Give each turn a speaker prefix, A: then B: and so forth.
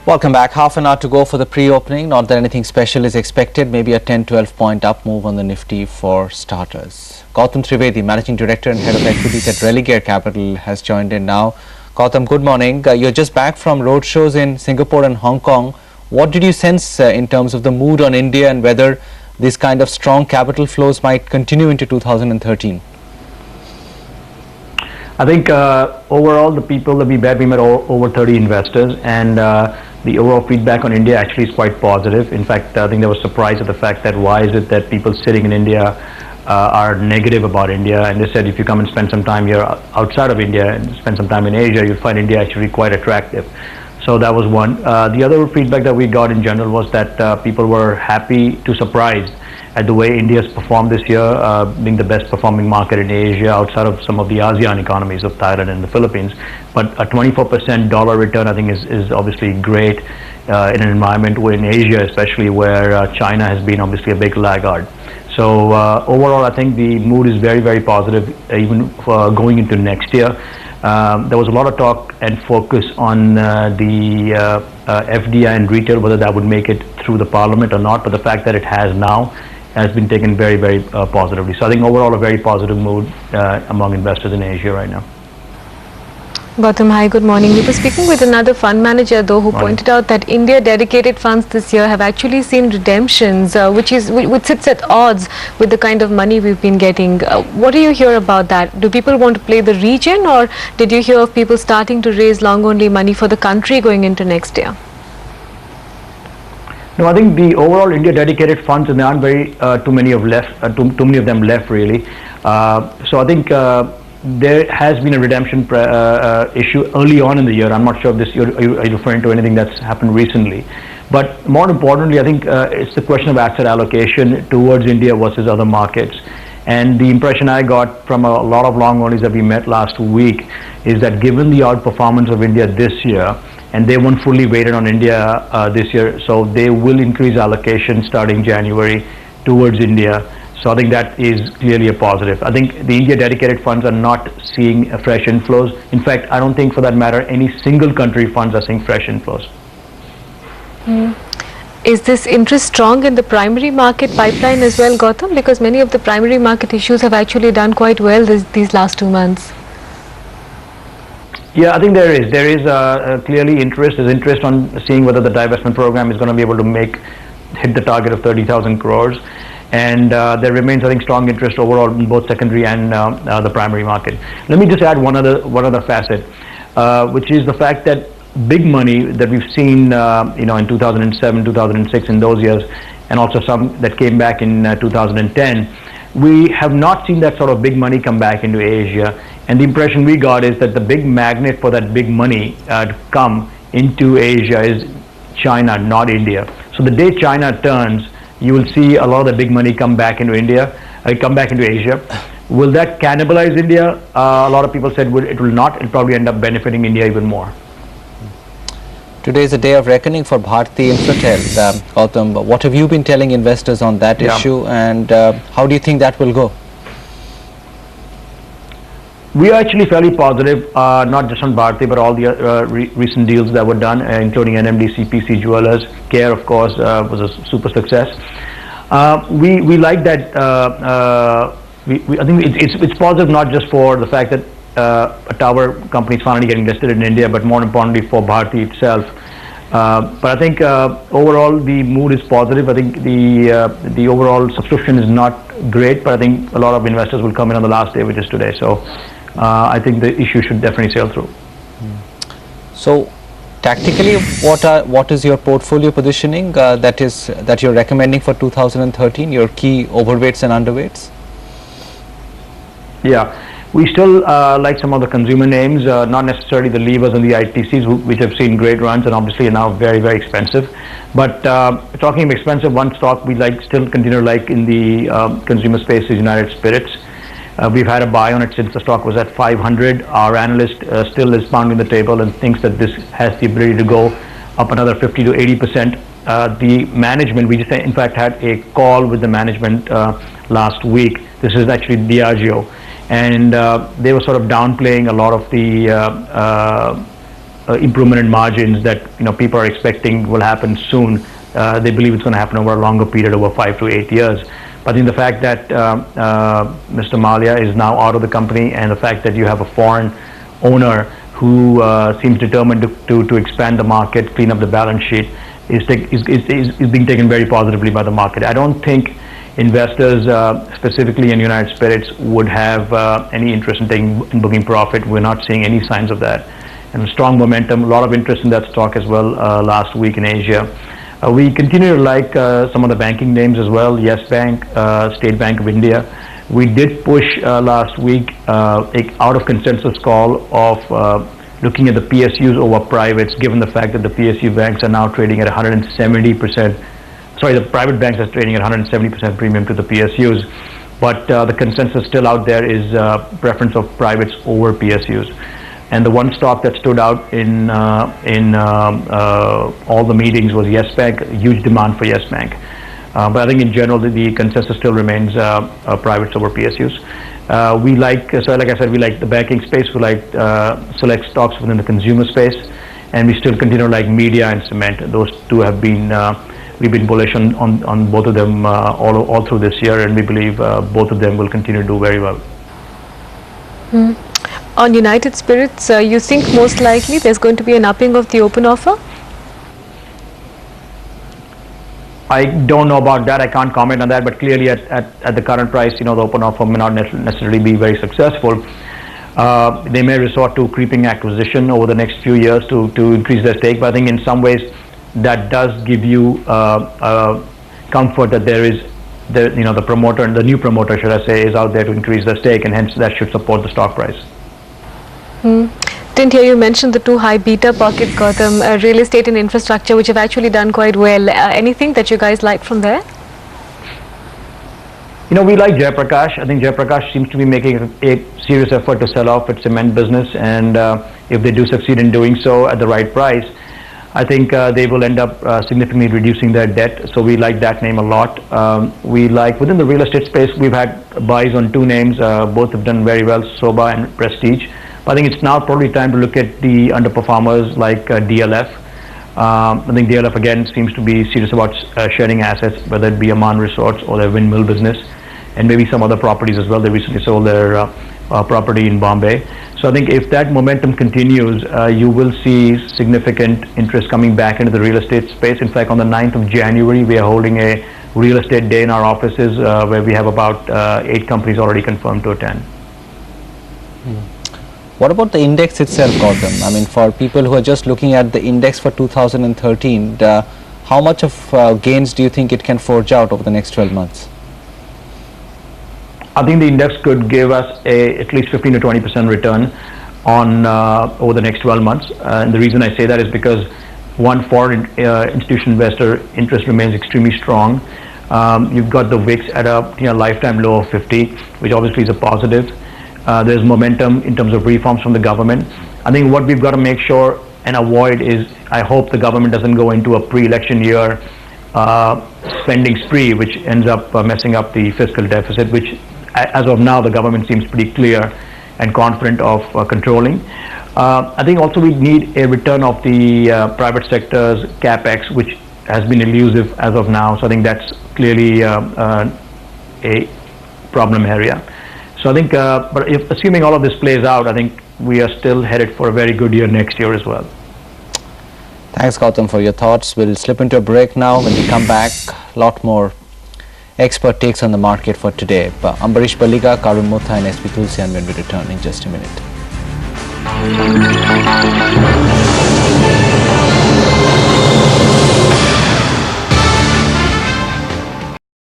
A: Welcome back. Half an hour to go for the pre-opening. Not that anything special is expected. Maybe a 10-12 point up move on the Nifty for starters. Gautam Trivedi, Managing Director and Head of Equities at Religare Capital, has joined in now. Gautam, good morning. You're just back from roadshows in Singapore and Hong Kong. What did you sense in terms of the mood on India and whether this kind of strong capital flows might continue into 2013?
B: I think overall the people that we met over 30 investors, and the overall feedback on India actually is quite positive. In fact, I think they were surprised at the fact that why is it that people sitting in India are negative about India, and they said if you come and spend some time here outside of India and spend some time in Asia, you'll find India actually quite attractive. So that was one. The other feedback that we got in general was that people were happy to surprised at the way India's performed this year, being the best performing market in Asia outside of some of the ASEAN economies of Thailand and the Philippines. But a 24% dollar return, I think, is obviously great in an environment where in Asia, especially where China has been obviously a big laggard. So overall, I think the mood is very, very positive, even for going into next year. There was a lot of talk and focus on the FDI and retail, whether that would make it through the parliament or not, but the fact that it has now has been taken very, very positively. So I think overall a very positive mood among investors in Asia right now.
C: Gautam, hi, good morning. We were speaking with another fund manager though who pointed out that India dedicated funds this year have actually seen redemptions, which sits at odds with the kind of money we've been getting. What do you hear about that? Do people want to play the region, or did you hear of people starting to raise long only money for the country going into next year?
B: No, I think the overall India dedicated funds, and there aren't very too many of them left really. So I think there has been a redemption issue early on in the year. I'm not sure if this are you referring to anything that's happened recently, but more importantly, I think it's the question of asset allocation towards India versus other markets. And the impression I got from a lot of long onlys that we met last week is that given the outperformance of India this year, and they weren't fully weighted on India this year, so they will increase allocation starting January towards India. So I think that is clearly a positive. I think the India dedicated funds are not seeing fresh inflows. In fact, I don't think for that matter any single country funds are seeing fresh inflows.
C: Is this interest strong in the primary market pipeline as well, Gautam? Because many of the primary market issues have actually done quite well these last 2 months.
B: Yeah, I think there is clearly interest. There's interest on seeing whether the divestment program is going to be able to hit the target of 30,000 crores. And there remains, I think, strong interest overall in both secondary and the primary market. Let me just add one other facet, which is the fact that big money that we've seen, in 2007, 2006, in those years, and also some that came back in 2010, we have not seen that sort of big money come back into Asia. And the impression we got is that the big magnet for that big money to come into Asia is China, not India. So the day China turns, you will see a lot of the big money come back into Asia. Will that cannibalize India? A lot of people said it will not. It'll probably end up benefiting India even more.
A: Today is a day of reckoning for Bharti Infratel. Gautam, what have you been telling investors on that issue, and how do you think that will go?
B: We are actually fairly positive, not just on Bharti, but all the recent deals that were done, including NMDC, PC Jewelers. CARE, of course, was a super success. We like that. I think it's positive not just for the fact that a tower company is finally getting listed in India, but more importantly for Bharti itself. But I think overall the mood is positive. I think the overall subscription is not great, but I think a lot of investors will come in on the last day, which is today. So I think the issue should definitely sail through.
A: So tactically, what is your portfolio positioning that you're recommending for 2013? Your key overweights and underweights?
B: Yeah, we still like some of the consumer names, not necessarily the levers and the ITCs, which have seen great runs and obviously are now very, very expensive. But talking of expensive, one stock we still continue to like in the consumer space is United Spirits. We've had a buy on it since the stock was at 500. Our analyst still is pounding the table and thinks that this has the ability to go up another 50 to 80%. The management, we just in fact had a call with the management last week. This is actually Diageo, and they were sort of downplaying a lot of the improvement in margins that people are expecting will happen soon. They believe it's going to happen over a longer period, over 5 to 8 years. But in the fact that Mr. Malia is now out of the company, and the fact that you have a foreign owner who seems determined to expand the market, clean up the balance sheet, is being taken very positively by the market. I don't think investors, specifically in United Spirits, would have any interest in booking profit. We're not seeing any signs of that. And strong momentum, a lot of interest in that stock as well last week in Asia. We continue to like some of the banking names as well, Yes Bank, State Bank of India. We did push last week out of consensus call of looking at the PSUs over privates, given the fact that the PSU banks are now trading at 170%. Sorry, the private banks are trading at 170% premium to the PSUs. But the consensus still out there is preference of privates over PSUs. And the one stock that stood out in all the meetings was Yes Bank. Huge demand for Yes Bank. But I think in general the consensus still remains privates over PSUs. We like, so like I said, we like the banking space. We like select stocks within the consumer space, and we still continue to like media and cement. Those two have been we've been bullish on both of them all through this year, and we believe both of them will continue to do very well.
C: On United Spirits, you think most likely there's going to be an upping of the open offer?
B: I don't know about that. I can't comment on that. But clearly, at the current price, the open offer may not necessarily be very successful. They may resort to creeping acquisition over the next few years to increase their stake. But I think in some ways that does give you comfort that there is the promoter, the new promoter, should I say, is out there to increase the stake, and hence that should support the stock price.
C: Didn't hear you mention the two high beta pockets, Gautam, real estate and infrastructure, which have actually done quite well. Anything that you guys like from there?
B: We like Jayaprakash. I think Jayaprakash seems to be making a serious effort to sell off its cement business, and if they do succeed in doing so at the right price, I think they will end up significantly reducing their debt. So we like that name a lot. We like, within the real estate space, we've had buys on two names. Both have done very well, Soba and Prestige. I think it's now probably time to look at the underperformers like DLF. I think DLF again seems to be serious about sharing assets, whether it be Amman Resorts or their windmill business, and maybe some other properties as well. They recently sold their property in Bombay. So I think if that momentum continues, you will see significant interest coming back into the real estate space. In fact, on the 9th of January, we are holding a real estate day in our offices where we have about 8 companies already confirmed to attend.
A: What about the index itself, Gautam? I mean, for people who are just looking at the index for 2013, how much of gains do you think it can forge out over the next 12 months?
B: I think the index could give us at least 15 to 20% return on over the next 12 months. And the reason I say that is because one, foreign institutional investor interest remains extremely strong. You've got the VIX at a lifetime low of 50, which obviously is a positive. There's momentum in terms of reforms from the government. I think what we've got to make sure and avoid is, I hope the government doesn't go into a pre-election year spending spree, which ends up messing up the fiscal deficit, which as of now the government seems pretty clear and confident of controlling. I think also we need a return of the private sector's capex, which has been elusive as of now. So I think that's clearly a problem area. So I think, but if assuming all of this plays out, I think we are still headed for a very good year next year as well.
A: Thanks, Gautam, for your thoughts. We'll slip into a break now. When we come back, a lot more expert takes on the market for today. But Ambarish Baliga, Karun Mutha and SP Tulsian when we return in just a minute.